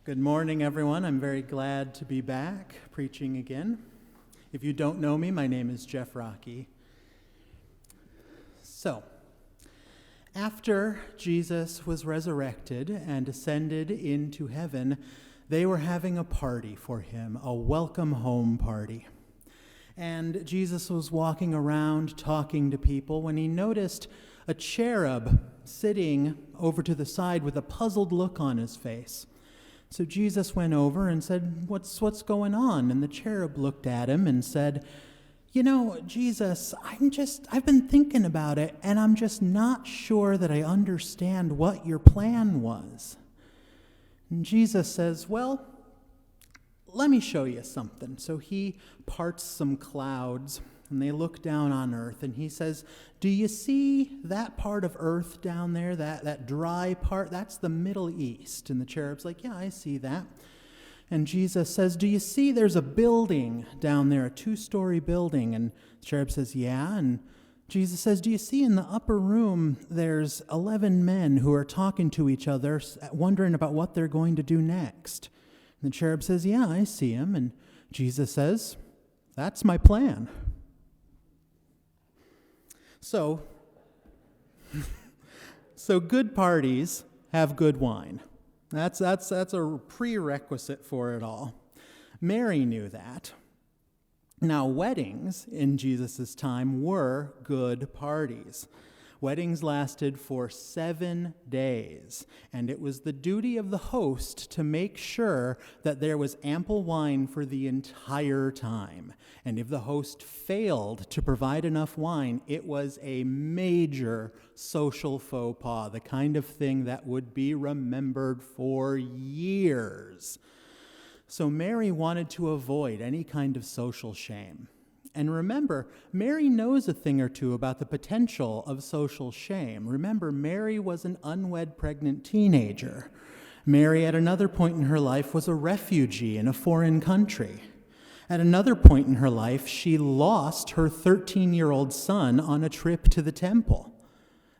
Good morning, everyone. I'm very glad to be back preaching again. If you don't know me, my name is Jeff Rocky. So, after Jesus was resurrected and ascended into heaven, they were having a party for him, a welcome home party. And Jesus was walking around talking to people when he noticed a cherub sitting over to the side with a puzzled look on his face. So Jesus went over and said, what's going on? And the cherub looked at him and said, Jesus, I've been thinking about it, and I'm just not sure that I understand what your plan was. And Jesus says, well, let me show you something. So he parts some clouds, and they look down on earth, and he says, do you see that part of earth down there, that dry part? That's the Middle East. And the cherub's like, yeah, I see that. And Jesus says, do you see there's a building down there, a 2-story building? And the cherub says, yeah. And Jesus says, do you see in the upper room there's 11 men who are talking to each other, wondering about what they're going to do next? And the cherub says, yeah, I see him. And Jesus says, that's my plan. So good parties have good wine. That's a prerequisite for it all. Mary knew that. Now, weddings in Jesus' time were good parties. Weddings lasted for 7 days, and it was the duty of the host to make sure that there was ample wine for the entire time. And if the host failed to provide enough wine, it was a major social faux pas, the kind of thing that would be remembered for years. So Mary wanted to avoid any kind of social shame. And remember, Mary knows a thing or two about the potential of social shame. Remember, Mary was an unwed pregnant teenager. Mary, at another point in her life, was a refugee in a foreign country. At another point in her life, she lost her 13-year-old son on a trip to the temple.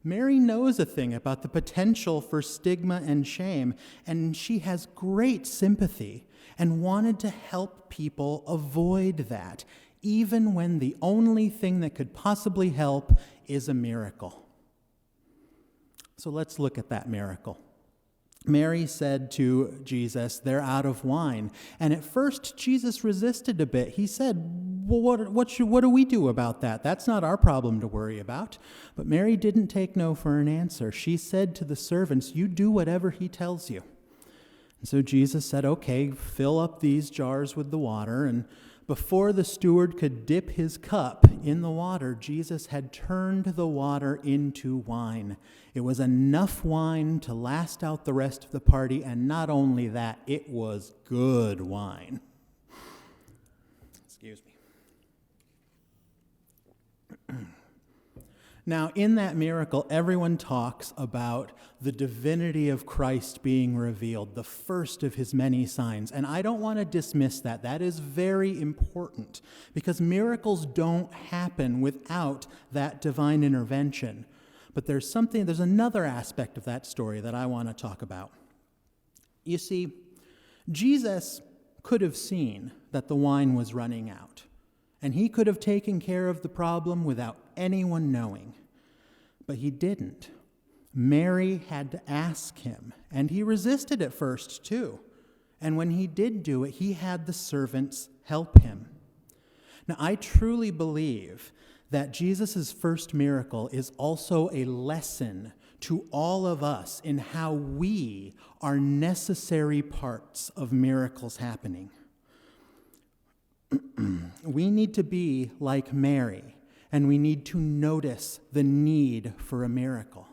Mary knows a thing about the potential for stigma and shame, and she has great sympathy and wanted to help people avoid that, even when the only thing that could possibly help is a miracle. So let's look at that miracle. Mary said to Jesus, they're out of wine. And at first, Jesus resisted a bit. He said, well, what do we do about that? That's not our problem to worry about. But Mary didn't take no for an answer. She said to the servants, you do whatever he tells you. And so Jesus said, okay, fill up these jars with the water. And before the steward could dip his cup in the water, Jesus had turned the water into wine. It was enough wine to last out the rest of the party, and not only that, it was good wine. Excuse me. Now, in that miracle, everyone talks about the divinity of Christ being revealed, the first of his many signs. And I don't want to dismiss that. That is very important, because miracles don't happen without that divine intervention. But there's another aspect of that story that I want to talk about. You see, Jesus could have seen that the wine was running out, and he could have taken care of the problem without anyone knowing. But he didn't. Mary had to ask him, and he resisted at first too. And when he did do it, he had the servants help him. Now, I truly believe that Jesus' first miracle is also a lesson to all of us in how we are necessary parts of miracles happening. We need to be like Mary, and we need to notice the need for a miracle.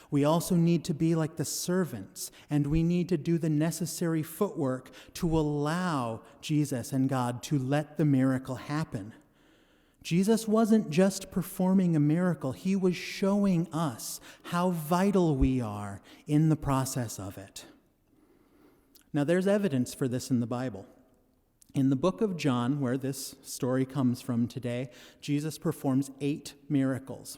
We also need to be like the servants, and we need to do the necessary footwork to allow Jesus and God to let the miracle happen. Jesus wasn't just performing a miracle, he was showing us how vital we are in the process of it. Now, there's evidence for this in the Bible. In the book of John, where this story comes from today, Jesus performs 8 miracles.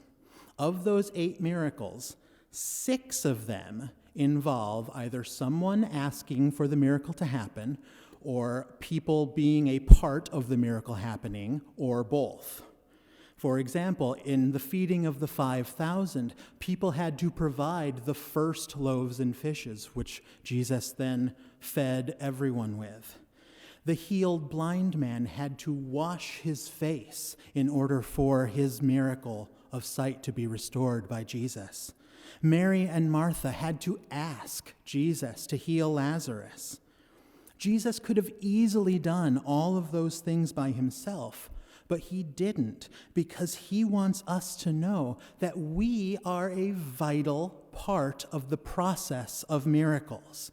Of those 8 miracles, 6 of them involve either someone asking for the miracle to happen, or people being a part of the miracle happening, or both. For example, in the feeding of the 5,000, people had to provide the first loaves and fishes, which Jesus then fed everyone with. The healed blind man had to wash his face in order for his miracle of sight to be restored by Jesus. Mary and Martha had to ask Jesus to heal Lazarus. Jesus could have easily done all of those things by himself, but he didn't, because he wants us to know that we are a vital part of the process of miracles.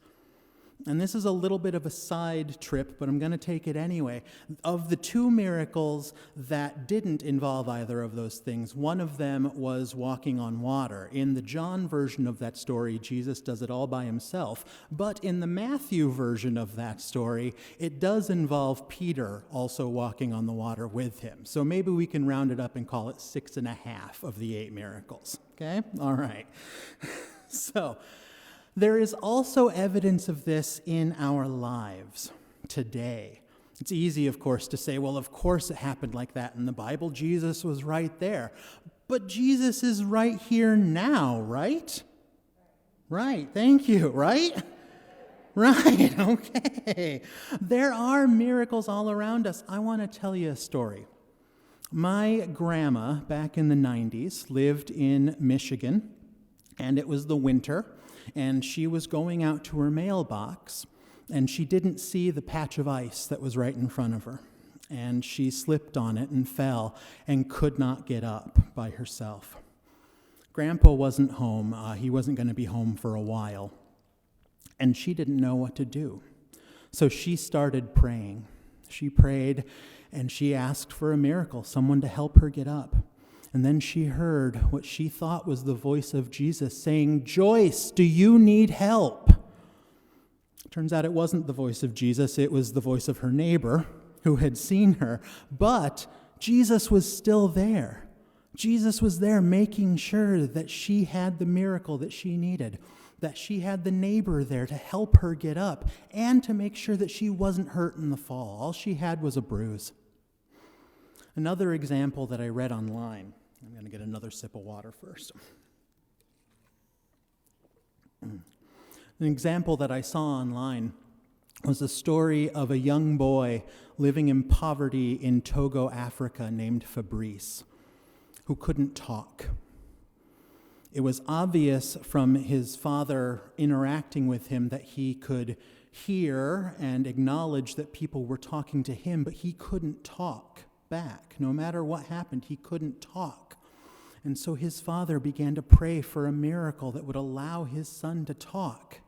And this is a little bit of a side trip, but I'm going to take it anyway. Of the two miracles that didn't involve either of those things, one of them was walking on water. In the John version of that story, Jesus does it all by himself. But in the Matthew version of that story, it does involve Peter also walking on the water with him. So maybe we can round it up and call it 6.5 of the 8 miracles. Okay? All right. So there is also evidence of this in our lives today. It's easy, of course, to say, well, of course it happened like that in the Bible. Jesus was right there. But Jesus is right here now, right? Right, thank you, right? Right, okay. There are miracles all around us. I want to tell you a story. My grandma, back in the 90s, lived in Michigan, and it was the winter. And she was going out to her mailbox, and she didn't see the patch of ice that was right in front of her. And she slipped on it and fell and could not get up by herself. Grandpa wasn't home. He wasn't going to be home for a while. And she didn't know what to do. So she started praying. She prayed, and she asked for a miracle, someone to help her get up. And then she heard what she thought was the voice of Jesus saying, "Joyce, do you need help?" Turns out it wasn't the voice of Jesus, it was the voice of her neighbor who had seen her. But Jesus was still there. Jesus was there making sure that she had the miracle that she needed, that she had the neighbor there to help her get up and to make sure that she wasn't hurt in the fall. All she had was a bruise. Another example that I read online. I'm going to get another sip of water first. An example that I saw online was a story of a young boy living in poverty in Togo, Africa, named Fabrice, who couldn't talk. It was obvious from his father interacting with him that he could hear and acknowledge that people were talking to him, but he couldn't talk back. No matter what happened, he couldn't talk. And so his father began to pray for a miracle that would allow his son to talk.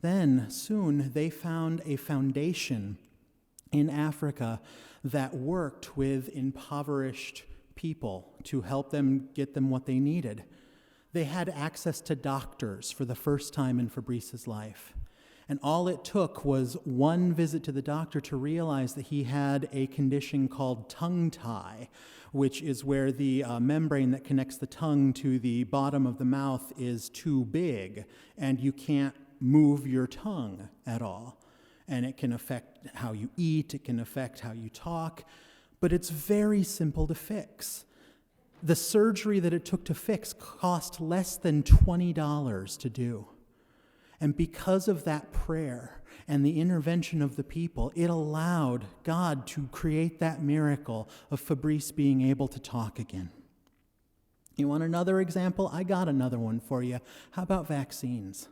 Then, soon, they found a foundation in Africa that worked with impoverished people to help them get them what they needed. They had access to doctors for the first time in Fabrice's life. And all it took was one visit to the doctor to realize that he had a condition called tongue tie, which is where the membrane that connects the tongue to the bottom of the mouth is too big, and you can't move your tongue at all. And it can affect how you eat, it can affect how you talk, but it's very simple to fix. The surgery that it took to fix cost less than $20 to do. And because of that prayer and the intervention of the people, it allowed God to create that miracle of Fabrice being able to talk again. You want another example? I got another one for you. How about vaccines?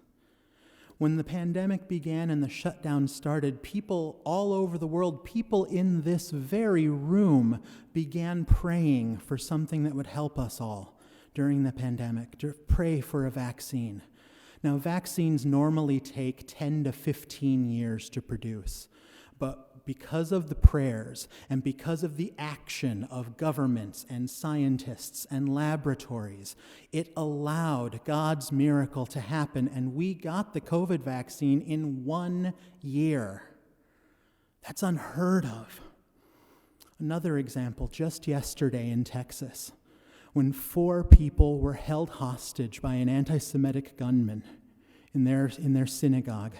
When the pandemic began and the shutdown started, people all over the world, people in this very room, began praying for something that would help us all during the pandemic, to pray for a vaccine. Now, vaccines normally take 10 to 15 years to produce, but because of the prayers and because of the action of governments and scientists and laboratories, it allowed God's miracle to happen, and we got the COVID vaccine in 1 year. That's unheard of. Another example, just yesterday in Texas, when 4 people were held hostage by an anti-Semitic gunman. in their synagogue.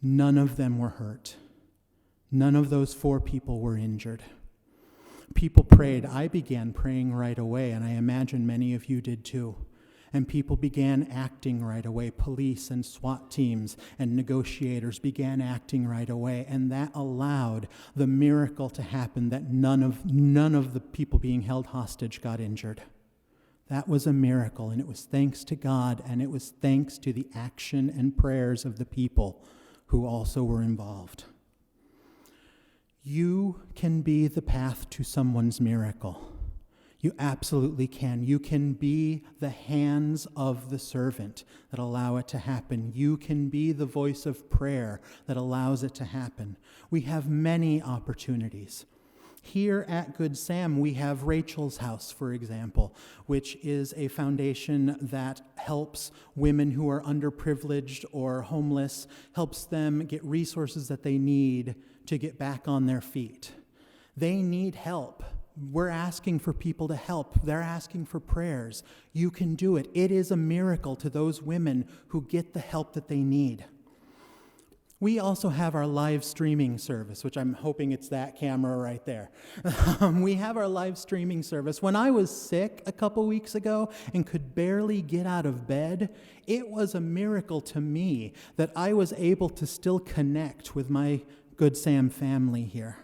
None of them were hurt. None of those 4 people were injured. People prayed. I began praying right away, and I imagine many of you did too. And people began acting right away. Police and SWAT teams and negotiators began acting right away, and that allowed the miracle to happen that none of the people being held hostage got injured. That was a miracle, and it was thanks to God, and it was thanks to the action and prayers of the people who also were involved. You can be the path to someone's miracle. You absolutely can. You can be the hands of the servant that allow it to happen. You can be the voice of prayer that allows it to happen. We have many opportunities. Here at Good Sam, we have Rachel's House, for example, which is a foundation that helps women who are underprivileged or homeless, helps them get resources that they need to get back on their feet. They need help. We're asking for people to help. They're asking for prayers. You can do it. It is a miracle to those women who get the help that they need. We also have our live streaming service, which I'm hoping it's that camera right there. We have our live streaming service. When I was sick a couple weeks ago and could barely get out of bed, it was a miracle to me that I was able to still connect with my Good Sam family here.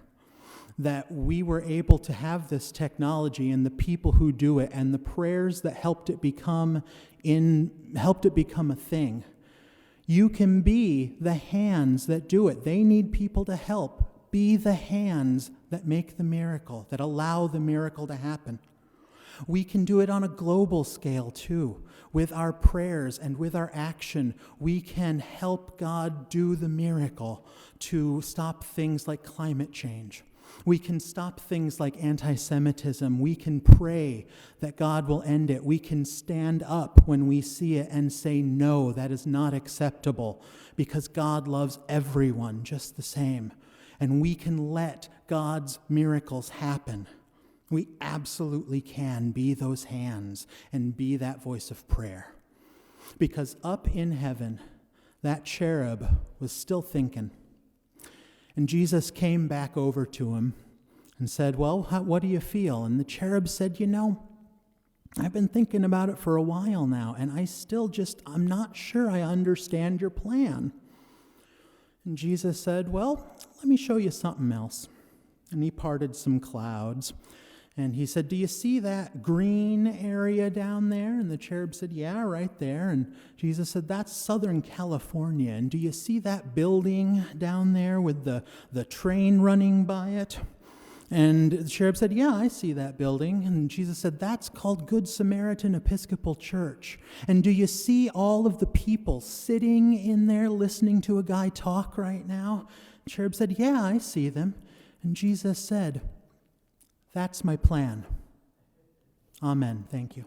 That we were able to have this technology and the people who do it and the prayers that helped it become a thing. You can be the hands that do it. They need people to help. Be the hands that make the miracle, that allow the miracle to happen. We can do it on a global scale too. With our prayers and with our action, we can help God do the miracle to stop things like climate change. We can stop things like anti-Semitism. We can pray that God will end it. We can stand up when we see it and say, no, that is not acceptable, because God loves everyone just the same. And we can let God's miracles happen. We absolutely can be those hands and be that voice of prayer. Because up in heaven, that cherub was still thinking. And Jesus came back over to him and said, well, what do you feel? And the cherub said, I've been thinking about it for a while now, and I'm not sure I understand your plan. And Jesus said, well, let me show you something else. And he parted some clouds. And he said, do you see that green area down there? And the cherub said, yeah, right there. And Jesus said, that's Southern California. And do you see that building down there with the train running by it? And the cherub said, yeah, I see that building. And Jesus said, that's called Good Samaritan Episcopal Church. And do you see all of the people sitting in there listening to a guy talk right now? The cherub said, yeah, I see them. And Jesus said, that's my plan. Amen. Thank you.